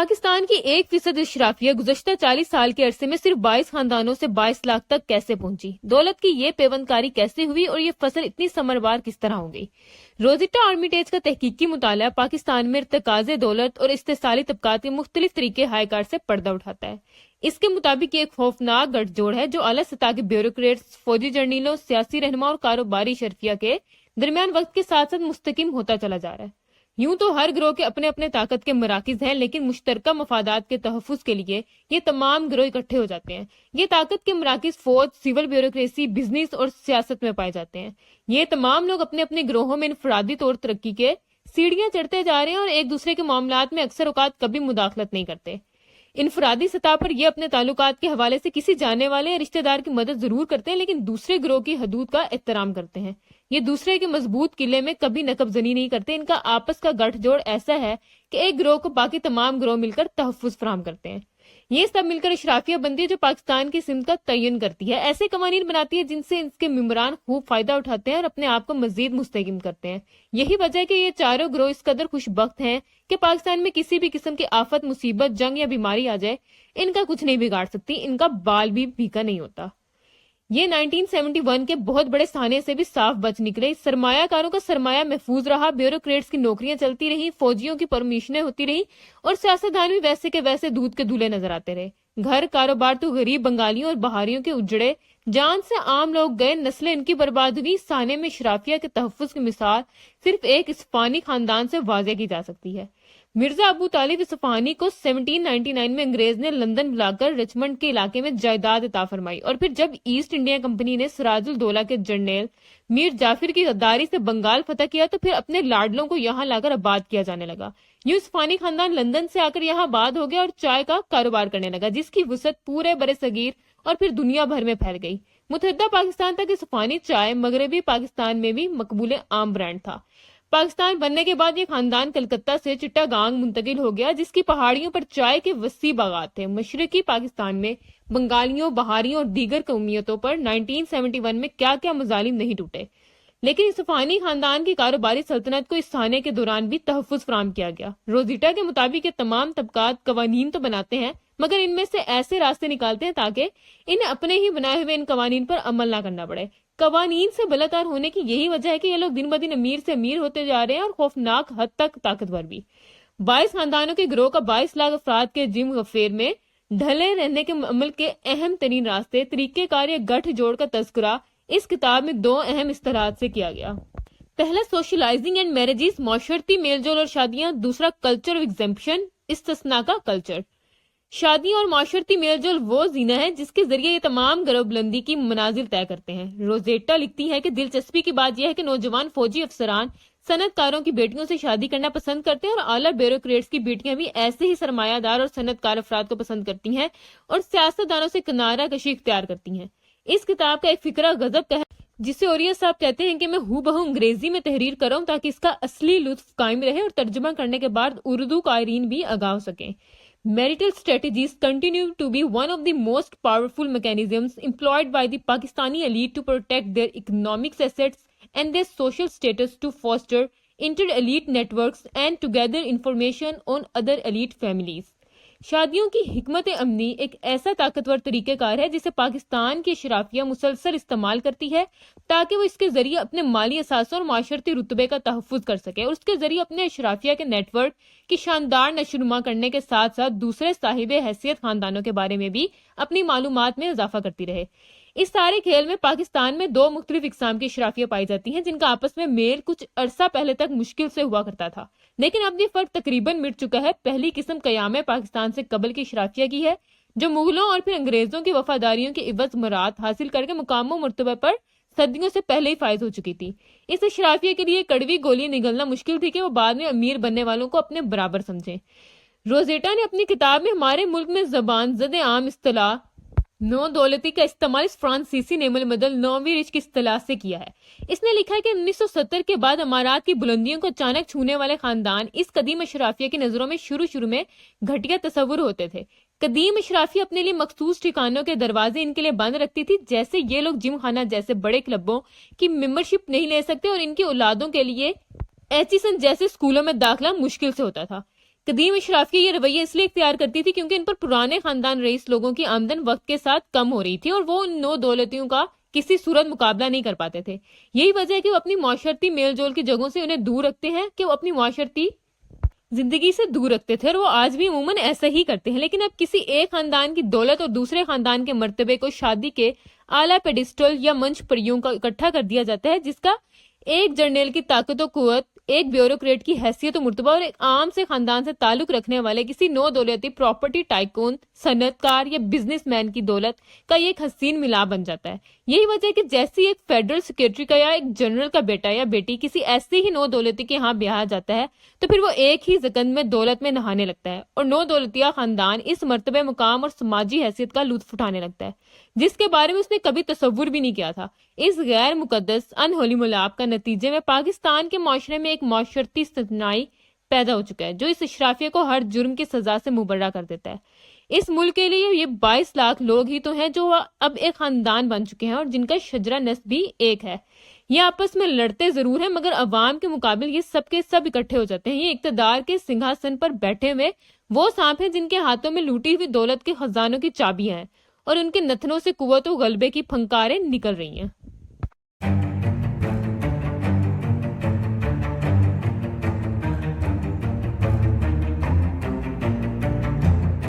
پاکستان کی 1% اشرافیہ گزشتہ 40 سال کے عرصے میں صرف 22 خاندانوں سے 22 لاکھ تک کیسے پہنچی؟ دولت کی یہ پیوند کاری کیسے ہوئی اور یہ فصل اتنی ثمربار کس طرح ہو گئی؟ روزیٹا آرمیٹیج کا تحقیقی مطالعہ پاکستان میں ارتکاز دولت اور استحصالی طبقات کے مختلف طریقے ہائی کار سے پردہ اٹھاتا ہے۔ اس کے مطابق یہ ایک خوفناک گٹھ جوڑ ہے جو اعلیٰ سطح کے بیوروکریٹس، فوجی جرنیلوں، سیاسی رہنما اور کاروباری شرفیہ کے درمیان وقت کے ساتھ ساتھ مستحکم ہوتا چلا جا رہا ہے۔ یوں تو ہر گروہ کے اپنے اپنے طاقت کے مراکز ہیں، لیکن مشترکہ مفادات کے تحفظ کے لیے یہ تمام گروہ اکٹھے ہو جاتے ہیں۔ یہ طاقت کے مراکز فوج، سول بیوروکریسی، بزنس اور سیاست میں پائے جاتے ہیں۔ یہ تمام لوگ اپنے اپنے گروہوں میں انفرادی طور ترقی کے سیڑھیاں چڑھتے جا رہے ہیں اور ایک دوسرے کے معاملات میں اکثر اوقات کبھی مداخلت نہیں کرتے۔ انفرادی سطح پر یہ اپنے تعلقات کے حوالے سے کسی جاننے والے یا رشتہ دار کی مدد ضرور کرتے ہیں، لیکن دوسرے گروہ کی حدود کا احترام کرتے ہیں۔ یہ دوسرے کے مضبوط قلعے میں کبھی نقب زنی نہیں کرتے۔ ان کا آپس کا گٹھ جوڑ ایسا ہے کہ ایک گروہ کو باقی تمام گروہ مل کر تحفظ فراہم کرتے ہیں۔ یہ سب مل کر اشرافیہ بندی ہے جو پاکستان کی سمت کا تعین کرتی ہے، ایسے قوانین بناتی ہے جن سے اس کے ممبران خوب فائدہ اٹھاتے ہیں اور اپنے آپ کو مزید مستحکم کرتے ہیں۔ یہی وجہ ہے کہ یہ چاروں گروہ اس قدر خوش بخت ہیں کہ پاکستان میں کسی بھی قسم کی آفت، مصیبت، جنگ یا بیماری آ جائے، ان کا کچھ نہیں بگاڑ سکتی، ان کا بال بھی بھیکا نہیں ہوتا۔ یہ 1971 کے بہت بڑے سانے سے بھی صاف بچ نکلے۔ سرمایہ کاروں کا سرمایہ محفوظ رہا، بیوروکریٹس کی نوکریاں چلتی رہی، فوجیوں کی پرمیشنیں ہوتی رہی اور سیاستدان بھی ویسے کے ویسے دودھ کے دھلے نظر آتے رہے۔ گھر کاروبار تو غریب بنگالیوں اور بہاریوں کے اجڑے، جان سے عام لوگ گئے، نسلیں ان کی برباد ہوئی۔ سانے میں اشرافیہ کے تحفظ کی مثال صرف ایک اصفہانی خاندان سے واضح کی جا سکتی ہے۔ مرزا ابو طالب اصفہانی کو 1799 میں انگریز نے لندن بلا کر رچمنڈ کے علاقے میں جائیداد عطا فرمائی، اور پھر جب ایسٹ انڈیا کمپنی نے سراج الدولہ کے جرنیل میر جعفر کی غداری سے بنگال فتح کیا تو پھر اپنے لاڈلوں کو یہاں لا کر آباد کیا جانے لگا۔ یوں اصفہانی خاندان لندن سے آ کر یہاں آباد ہو گیا اور چائے کا کاروبار کرنے لگا، جس کی وسعت پورے برِ صغیر اور پھر دنیا بھر میں پھیل گئی۔ متحدہ پاکستان تک اصفہانی چائے مغربی پاکستان میں بھی مقبول عام برانڈ تھا۔ پاکستان بننے کے بعد یہ خاندان کلکتہ سے چٹاگانگ منتقل ہو گیا، جس کی پہاڑیوں پر چائے کے وسیع باغات تھے۔ مشرقی پاکستان میں بنگالیوں، بہاریوں اور دیگر قومیتوں پر 1971 میں کیا کیا مظالم نہیں ٹوٹے، لیکن اصفہانی خاندان کی کاروباری سلطنت کو اس سانے کے دوران بھی تحفظ فراہم کیا گیا۔ روزیٹا کے مطابق یہ تمام طبقات قوانین تو بناتے ہیں، مگر ان میں سے ایسے راستے نکالتے ہیں تاکہ انہیں اپنے ہی بنائے ہوئے ان قوانین پر عمل نہ کرنا پڑے۔ قوانین سے بلاتار ہونے کی یہی وجہ ہے کہ یہ لوگ دن بدن امیر سے امیر ہوتے جا رہے ہیں اور خوفناک حد تک طاقتور بھی۔ 22 خاندانوں کے گروہ کا 22 لاکھ افراد کے جم غفیر میں ڈھلے رہنے کے عمل کے اہم ترین راستے، طریقہ کار یا گٹھ جوڑ کا تذکرہ اس کتاب میں 2 اہم اصطلاحات سے کیا گیا۔ پہلا سوشلائزنگ اینڈ میرجز، معاشرتی میل جول اور شادیاں۔ دوسرا کلچر آف ایگزمپشن، استثناء کا کلچر۔ شادیاں اور معاشرتی میل جول وہ زینہ ہے جس کے ذریعے یہ تمام گروہ بلندی کی منازل طے کرتے ہیں۔ روزیٹا لکھتی ہے کہ دلچسپی کی بات یہ ہے کہ نوجوان فوجی افسران صنعت کاروں کی بیٹیوں سے شادی کرنا پسند کرتے ہیں، اور اعلیٰ بیوروکریٹس کی بیٹیاں بھی ایسے ہی سرمایہ دار اور صنعت کار افراد کو پسند کرتی ہیں اور سیاستدانوں سے کنارہ کشی اختیار کرتی ہیں۔ اس کتاب کا ایک فقرہ غضب کا ہے جسے اوریہ صاحب کہتے ہیں کہ میں ہو بہو انگریزی میں تحریر کروں تاکہ اس کا اصلی لطف قائم رہے اور ترجمہ کرنے کے بعد اردو قارئین بھی آگاہ ہو سکیں۔ Marital strategies continue to be one of the most powerful mechanisms employed by the Pakistani elite to protect their economic assets and their social status, to foster inter-elite networks and to gather information on other elite families. شادیوں کی حکمت عملی ایک ایسا طاقتور طریقہ کار ہے جسے پاکستان کی اشرافیہ مسلسل استعمال کرتی ہے تاکہ وہ اس کے ذریعے اپنے مالی اثاثوں اور معاشرتی رتبے کا تحفظ کر سکے، اور اس کے ذریعے اپنے اشرافیہ کے نیٹ ورک کی شاندار نشوونما کرنے کے ساتھ ساتھ دوسرے صاحب حیثیت خاندانوں کے بارے میں بھی اپنی معلومات میں اضافہ کرتی رہے۔ اس سارے کھیل میں پاکستان میں 2 مختلف اقسام کی اشرافیہ پائی جاتی ہیں جن کا آپس میں میل کچھ عرصہ پہلے تک مشکل سے ہوا کرتا تھا، لیکن اب یہ فرق تقریباً مٹ چکا ہے۔ پہلی قسم قیام پاکستان سے قبل کی اشرافیہ کی ہے جو مغلوں اور پھر انگریزوں کی وفاداریوں کے عوض مراد حاصل کر کے مقام و مرتبہ پر صدیوں سے پہلے ہی فائز ہو چکی تھی۔ اس اشرافیہ کے لیے کڑوی گولی نگلنا مشکل تھی کہ وہ بعد میں امیر بننے والوں کو اپنے برابر سمجھیں۔ روزیٹا نے اپنی کتاب میں ہمارے ملک میں زبان زد عام اصطلاح نو دولتی کا استعمال اس فرانسیسی نعم المدل نویں رچ کی اصطلاح سے کیا ہے۔ اس نے لکھا ہے کہ 1970 کے بعد امارات کی بلندیوں کو اچانک چھونے والے خاندان اس قدیم اشرافیہ کی نظروں میں شروع میں گھٹیا تصور ہوتے تھے۔ قدیم اشرافیہ اپنے لیے مخصوص ٹھکانوں کے دروازے ان کے لیے بند رکھتی تھی، جیسے یہ لوگ جم خانہ جیسے بڑے کلبوں کی ممبرشپ نہیں لے سکتے، اور ان کی اولادوں کے لیے ایچیسن جیسے اسکولوں میں داخلہ مشکل سے ہوتا تھا۔ قدیم اشرافیہ یہ رویہ اس لیے اختیار کرتی تھی کیونکہ ان پر پرانے خاندان رئیس لوگوں کی آمدن وقت کے ساتھ کم ہو رہی تھی اور وہ ان نو دولتیوں کا کسی صورت مقابلہ نہیں کر پاتے تھے. یہی وجہ ہے کہ وہ اپنی معاشرتی میل جول کی جگہوں سے انہیں دور رکھتے ہیں، کہ وہ اپنی معاشرتی زندگی سے دور رکھتے تھے، اور وہ آج بھی عموماً ایسا ہی کرتے ہیں. لیکن اب کسی ایک خاندان کی دولت اور دوسرے خاندان کے مرتبے کو شادی کے اعلیٰ پیڈسٹل یا منچ پریوں کا اکٹھا کر دیا جاتا ہے، جس کا ایک جرنیل کی طاقت و قوت، ایک بیوروکریٹ کی حیثیت و مرتبہ اور ایک عام سے خاندان سے تعلق رکھنے والے کسی نو دولتی پراپرٹی ٹائکون، صنعت کار یا بزنس مین کی دولت کا یہ ایک حسین ملاپ بن جاتا ہے. یہی وجہ ہے کہ جیسی ایک فیڈرل سیکرٹری کا یا ایک جنرل کا بیٹا یا بیٹی کسی ایسے ہی نو دولتی کے ہاں بیاہا جاتا ہے تو پھر وہ ایک ہی زکند میں دولت میں نہانے لگتا ہے، اور نو دولتیہ خاندان اس مرتبہ مقام اور سماجی حیثیت کا لطف اٹھانے لگتا ہے جس کے بارے میں اس نے کبھی تصور بھی نہیں کیا تھا. اس غیر مقدس انہولی ملاپ کا نتیجے میں پاکستان کے معاشرے میں ایک معاشرتی استثنائی پیدا ہو چکا ہے جو اس اشرافیہ کو ہر جرم کی سزا سے مبرہ کر دیتا ہے. اس ملک کے لیے یہ 22 لاکھ لوگ ہی تو ہیں جو اب ایک خاندان بن چکے ہیں اور جن کا شجرہ نسب بھی ایک ہے. یہ آپس میں لڑتے ضرور ہیں مگر عوام کے مقابل یہ سب کے سب اکٹھے ہو جاتے ہیں. یہ اقتدار کے سنگھاسن پر بیٹھے ہوئے وہ سانپ ہیں جن کے ہاتھوں میں لوٹی ہوئی دولت کے خزانوں کی چابیاں ہیں اور ان کے نتنوں سے قوت و غلبے کی پھنکاریں نکل رہی ہیں.